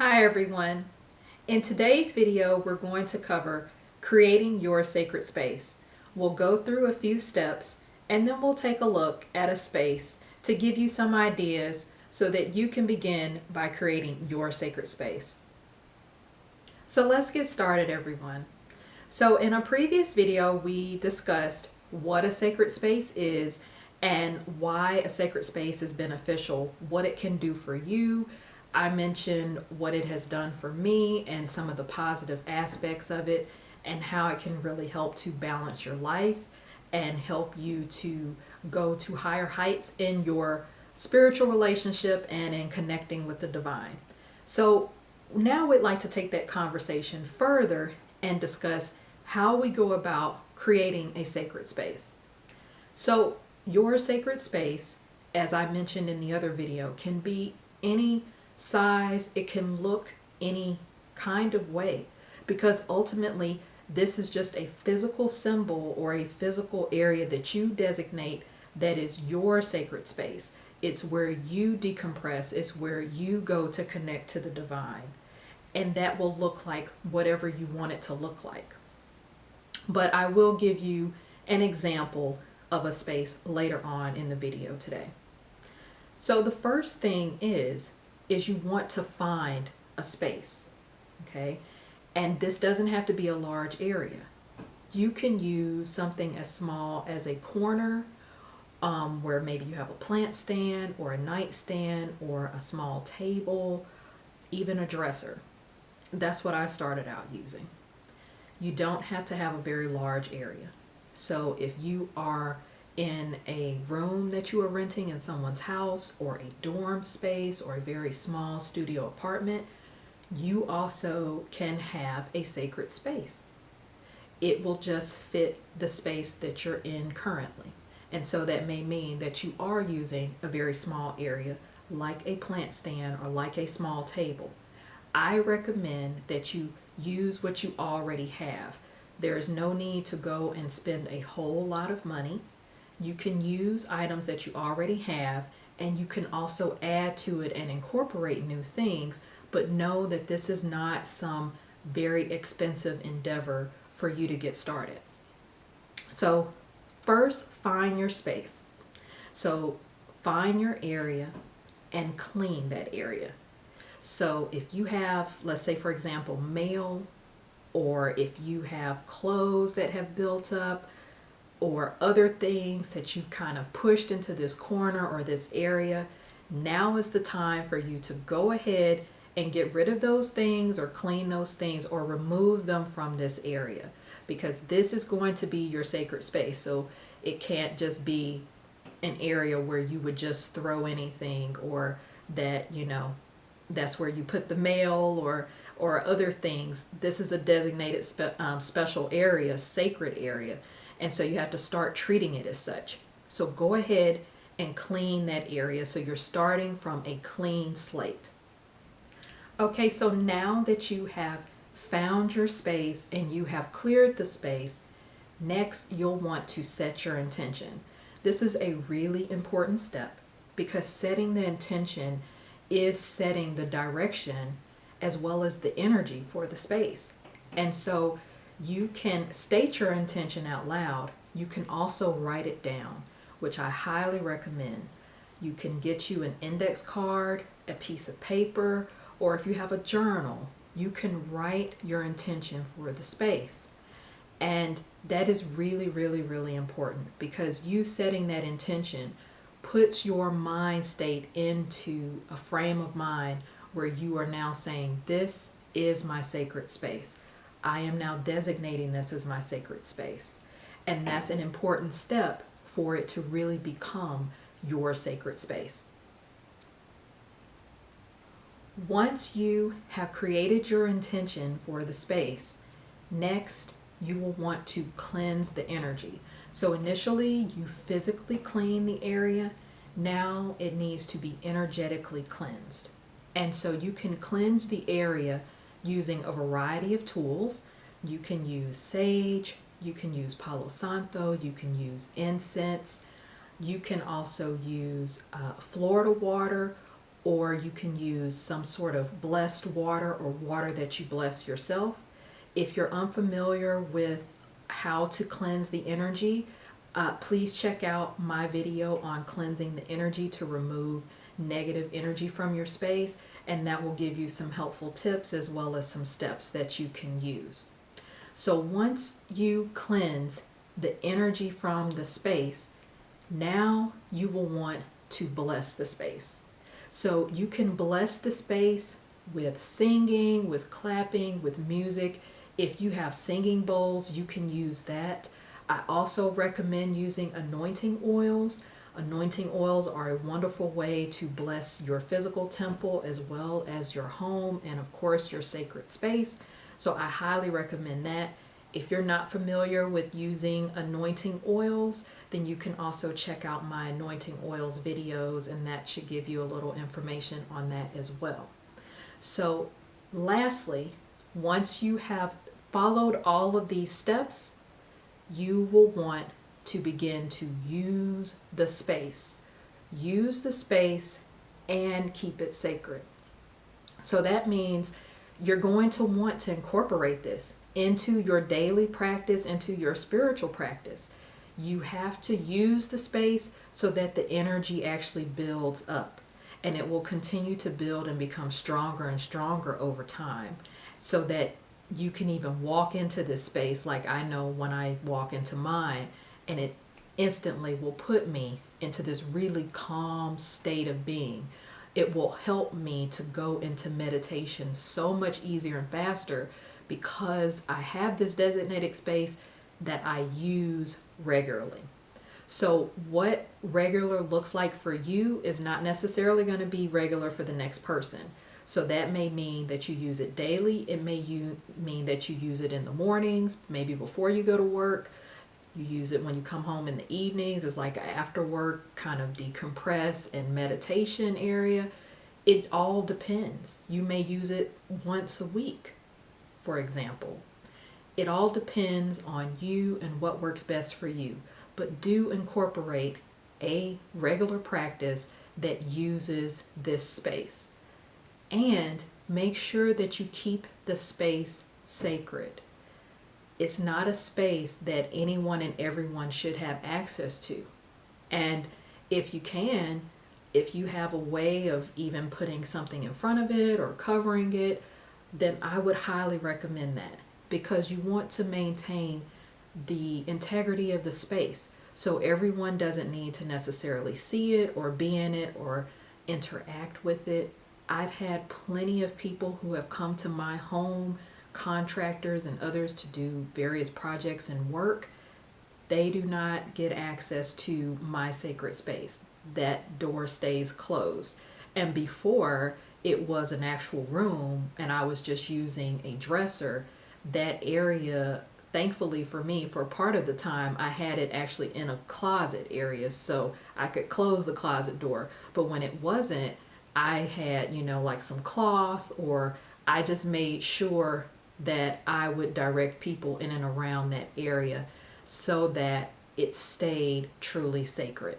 Hi everyone. In today's video, we're going to cover creating your sacred space. We'll go through a few steps and then we'll take a look at a space to give you some ideas so that you can begin by creating your sacred space. So let's get started, everyone. So in a previous video, we discussed what a sacred space is and why a sacred space is beneficial, what it can do for you. I mentioned what it has done for me and some of the positive aspects of it and how it can really help to balance your life and help you to go to higher heights in your spiritual relationship and in connecting with the divine. So now we'd like to take that conversation further and discuss how we go about creating a sacred space. So your sacred space, as I mentioned in the other video, can be any size, it can look any kind of way, because ultimately this is just a physical symbol or a physical area that you designate that is your sacred space. It's where you decompress, it's where you go to connect to the divine, and that will look like whatever you want it to look like. But I will give you an example of a space later on in the video today. So the first thing is you want to find a space, okay? And this doesn't have to be a large area. You can use something as small as a corner where maybe you have a plant stand or a nightstand or a small table, even a dresser. That's what I started out using. You don't have to have a very large area. So if you are in a room that you are renting in someone's house or a dorm space or a very small studio apartment, you also can have a sacred space. It will just fit the space that you're in currently. And so that may mean that you are using a very small area like a plant stand or like a small table. I recommend that you use what you already have. There is no need to go and spend a whole lot of money. You can use items that you already have, and you can also add to it and incorporate new things, but know that this is not some very expensive endeavor for you to get started. So first, find your space. So find your area and clean that area. So if you have, let's say for example, mail, or if you have clothes that have built up, or other things that you've kind of pushed into this corner or this area, now is the time for you to go ahead and get rid of those things or clean those things or remove them from this area, because this is going to be your sacred space. So it can't just be an area where you would just throw anything, or that, you know, that's where you put the mail or other things. This is a designated special area, sacred area. And so you have to start treating it as such. So go ahead and clean that area so you're starting from a clean slate. Okay, so now that you have found your space and you have cleared the space, next you'll want to set your intention. This is a really important step, because setting the intention is setting the direction as well as the energy for the space. And so you can state your intention out loud. You can also write it down, which I highly recommend. You can get you an index card, a piece of paper, or if you have a journal, you can write your intention for the space. And that is really, really, really important, because you setting that intention puts your mind state into a frame of mind where you are now saying, this is my sacred space. I am now designating this as my sacred space. And that's an important step for it to really become your sacred space. Once you have created your intention for the space, next you will want to cleanse the energy. So initially you physically clean the area. Now it needs to be energetically cleansed. And so you can cleanse the area using a variety of tools. You can use sage, you can use Palo Santo, you can use incense, you can also use Florida water, or you can use some sort of blessed water or water that you bless yourself. If you're unfamiliar with how to cleanse the energy, please check out my video on cleansing the energy to remove negative energy from your space, and that will give you some helpful tips as well as some steps that you can use. So once you cleanse the energy from the space, now you will want to bless the space. So you can bless the space with singing, with clapping, with music. If you have singing bowls, you can use that. I also recommend using anointing oils. Anointing oils are a wonderful way to bless your physical temple as well as your home and of course your sacred space. So I highly recommend that. If you're not familiar with using anointing oils, then you can also check out my anointing oils videos, and that should give you a little information on that as well. So lastly, once you have followed all of these steps, you will want to begin to use the space. Use the space and keep it sacred. So that means you're going to want to incorporate this into your daily practice, into your spiritual practice. You have to use the space so that the energy actually builds up, and it will continue to build and become stronger and stronger over time, so that you can even walk into this space. Like I know when I walk into mine, and it instantly will put me into this really calm state of being. It will help me to go into meditation so much easier and faster because I have this designated space that I use regularly. So what regular looks like for you is not necessarily going to be regular for the next person. So that may mean that you use it daily. It may mean that you use it in the mornings, maybe before you go to work. You use it when you come home in the evenings. It's like an after work kind of decompress and meditation area. It all depends. You may use it once a week, for example. It all depends on you and what works best for you. But do incorporate a regular practice that uses this space. And make sure that you keep the space sacred. It's not a space that anyone and everyone should have access to. And if you can, if you have a way of even putting something in front of it or covering it, then I would highly recommend that, because you want to maintain the integrity of the space. So everyone doesn't need to necessarily see it or be in it or interact with it. I've had plenty of people who have come to my home, contractors and others, to do various projects and work. They do not get access to my sacred space. That door stays closed. And before it was an actual room and I was just using a dresser, that area, thankfully for me, for part of the time, I had it actually in a closet area so I could close the closet door. But when it wasn't, I had, like some cloth, or I just made sure that I would direct people in and around that area so that it stayed truly sacred.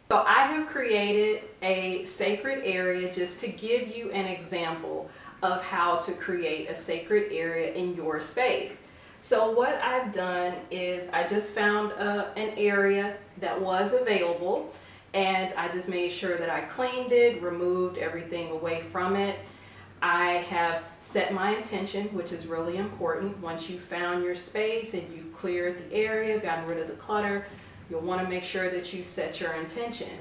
So I have created a sacred area just to give you an example of how to create a sacred area in your space. So what I've done is I just found an area that was available, and I just made sure that I cleaned it, removed everything away from it. I have set my intention, which is really important. Once you've found your space and you've cleared the area, gotten rid of the clutter, you'll want to make sure that you set your intention.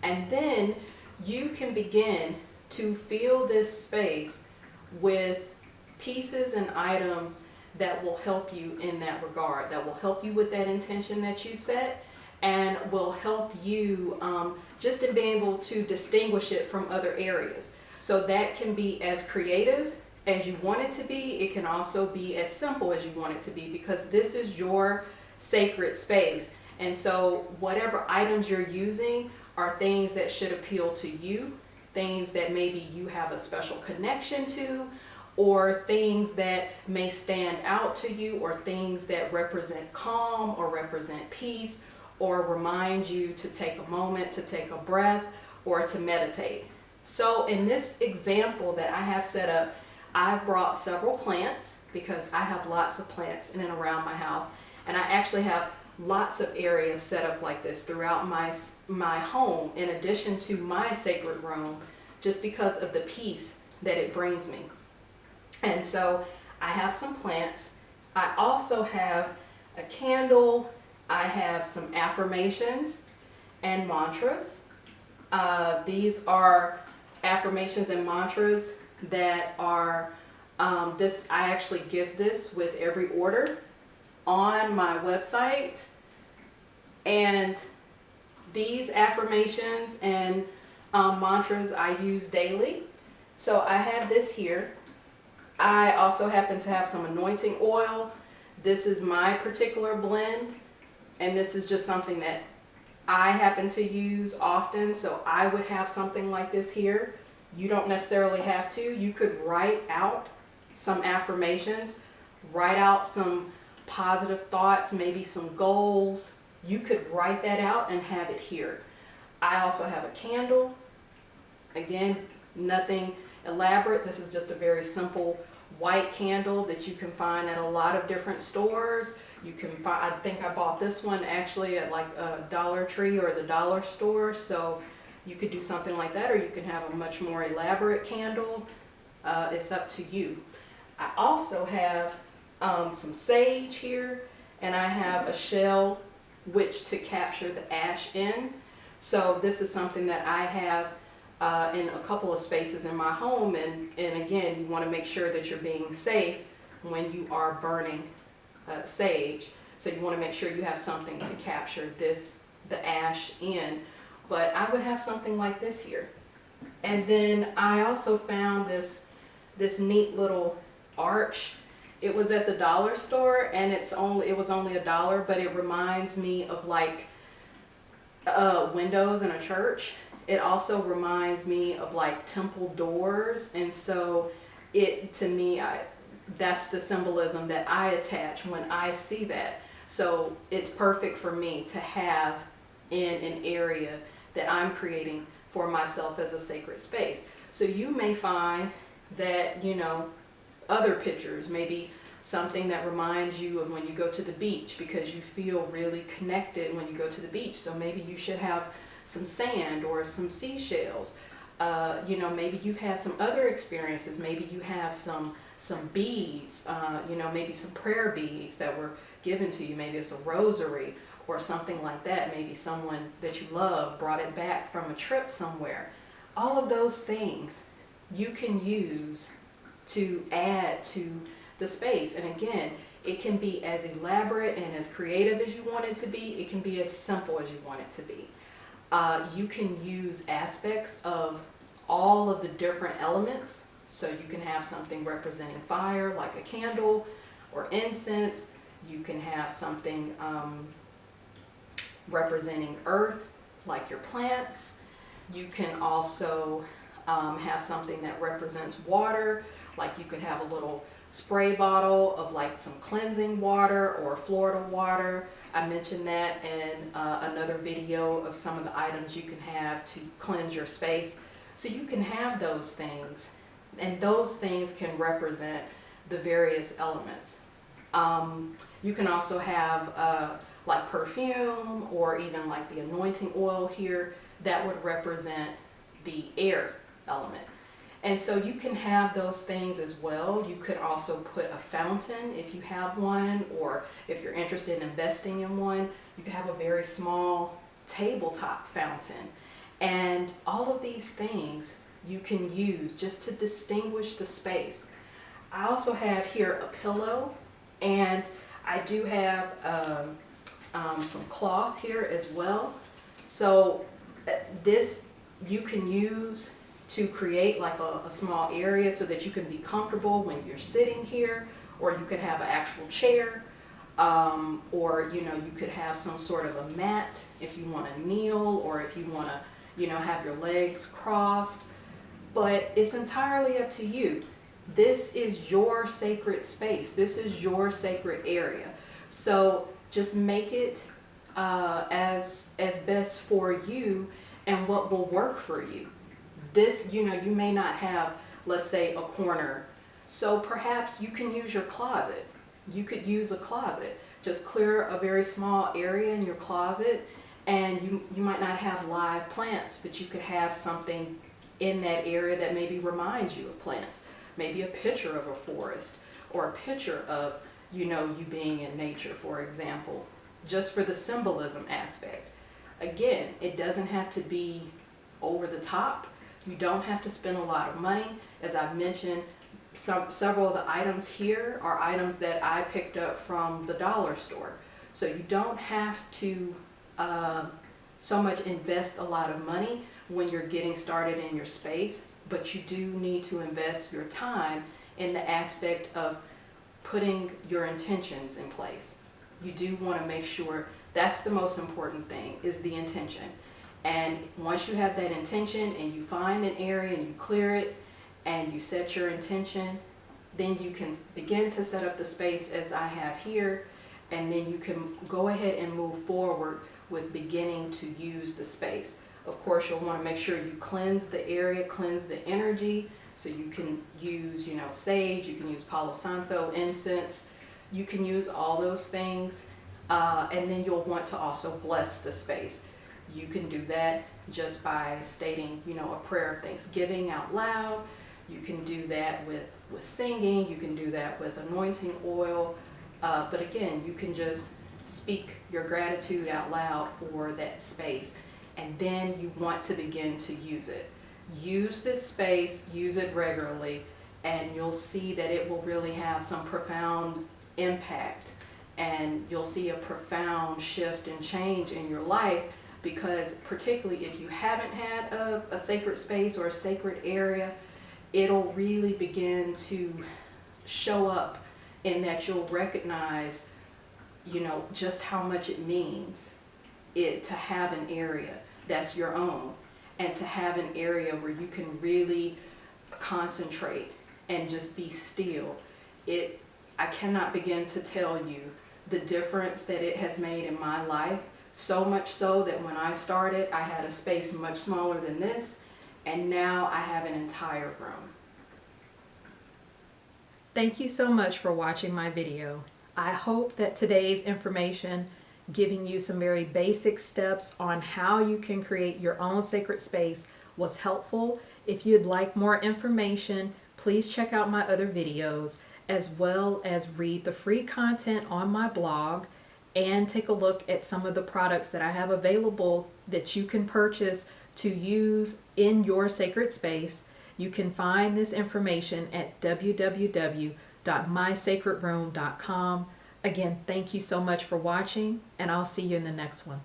And then you can begin to fill this space with pieces and items that will help you in that regard, that will help you with that intention that you set, and will help you just in being able to distinguish it from other areas. So that can be as creative as you want it to be. It can also be as simple as you want it to be, because this is your sacred space. And so whatever items you're using are things that should appeal to you, things that maybe you have a special connection to, or things that may stand out to you, or things that represent calm or represent peace, or remind you to take a moment, to take a breath, or to meditate. So in this example that I have set up, I've brought several plants because I have lots of plants in and around my house, and I actually have lots of areas set up like this throughout my home in addition to my sacred room, just because of the peace that it brings me. And so I have some plants. I also have a candle. I have some affirmations and mantras. These are affirmations and mantras that are I actually give this with every order on my website, and these affirmations and mantras I use daily. So I have this here. I also happen to have some anointing oil. This is my particular blend, and this is just something that I happen to use often, so I would have something like this here. You don't necessarily have to. You could write out some affirmations, write out some positive thoughts, maybe some goals. You could write that out and have it here. I also have a candle. Again, nothing elaborate. This is just a very simple white candle that you can find at a lot of different stores. You can find, I think I bought this one actually at like a Dollar Tree or the dollar store. So you could do something like that, or you can have a much more elaborate candle. It's up to you. I also have some sage here, and I have a shell which to capture the ash in. So this is something that I have in a couple of spaces in my home, and again, you want to make sure that you're being safe when you are burning sage. So you want to make sure you have something to capture the ash in. But I would have something like this here. And then I also found this neat little arch. It was at the dollar store, and it was only $1, but it reminds me of like windows in a church. It also reminds me of like temple doors, and so to me, that's the symbolism that I attach when I see that. So it's perfect for me to have in an area that I'm creating for myself as a sacred space. So you may find that, you know, other pictures, maybe something that reminds you of when you go to the beach, because you feel really connected when you go to the beach. So maybe you should have some sand or some seashells. You know, maybe you've had some other experiences. Maybe you have some beads, you know, maybe some prayer beads that were given to you. Maybe it's a rosary or something like that. Maybe someone that you love brought it back from a trip somewhere. All of those things you can use to add to the space. And again, it can be as elaborate and as creative as you want it to be. It can be as simple as you want it to be. You can use aspects of all of the different elements. So you can have something representing fire, like a candle or incense. You can have something representing earth, like your plants. You can also have something that represents water, like you could have a little spray bottle of like some cleansing water or Florida water. I mentioned that in another video of some of the items you can have to cleanse your space. So you can have those things, and those things can represent the various elements. You can also have like perfume, or even like the anointing oil here, that would represent the air element. And so you can have those things as well. You could also put a fountain if you have one, or if you're interested in investing in one, you could have a very small tabletop fountain. And all of these things you can use just to distinguish the space. I also have here a pillow, and I do have some cloth here as well. So this you can use to create like a small area so that you can be comfortable when you're sitting here, or you could have an actual chair, or you know, you could have some sort of a mat if you want to kneel, or if you want to, you know, have your legs crossed. But it's entirely up to you. This is your sacred space. This is your sacred area. So just make it as best for you and what will work for you. This, you may not have, let's say, a corner. So perhaps you can use your closet. You could use a closet. Just clear a very small area in your closet, and you might not have live plants, but you could have something in that area that maybe reminds you of plants. Maybe a picture of a forest, or a picture of, you being in nature, for example, just for the symbolism aspect. Again, it doesn't have to be over the top. You don't have to spend a lot of money. As I've mentioned, several of the items here are items that I picked up from the dollar store. So you don't have to so much invest a lot of money when you're getting started in your space, but you do need to invest your time in the aspect of putting your intentions in place. You do want to make sure that's the most important thing, is the intention. And once you have that intention and you find an area and you clear it and you set your intention, then you can begin to set up the space as I have here, and then you can go ahead and move forward with beginning to use the space. Of course, you'll want to make sure you cleanse the area, cleanse the energy. So you can use, sage, you can use Palo Santo, incense, you can use all those things. And then you'll want to also bless the space. You can do that just by stating, a prayer of thanksgiving out loud. You can do that with singing. You can do that with anointing oil. But again, you can just speak your gratitude out loud for that space. And then you want to begin to use it. Use this space, use it regularly, and you'll see that it will really have some profound impact. And you'll see a profound shift and change in your life, because particularly if you haven't had a sacred space or a sacred area, it'll really begin to show up in that you'll recognize, just how much it means to have an area that's your own, and to have an area where you can really concentrate and just be still. I cannot begin to tell you the difference that it has made in my life, so much so that when I started, I had a space much smaller than this, and now I have an entire room. Thank you so much for watching my video. I hope that today's information, giving you some very basic steps on how you can create your own sacred space, was helpful. If you'd like more information, please check out my other videos, as well as read the free content on my blog and take a look at some of the products that I have available that you can purchase to use in your sacred space. You can find this information at www.mysacredhome.com. Again, thank you so much for watching, and I'll see you in the next one.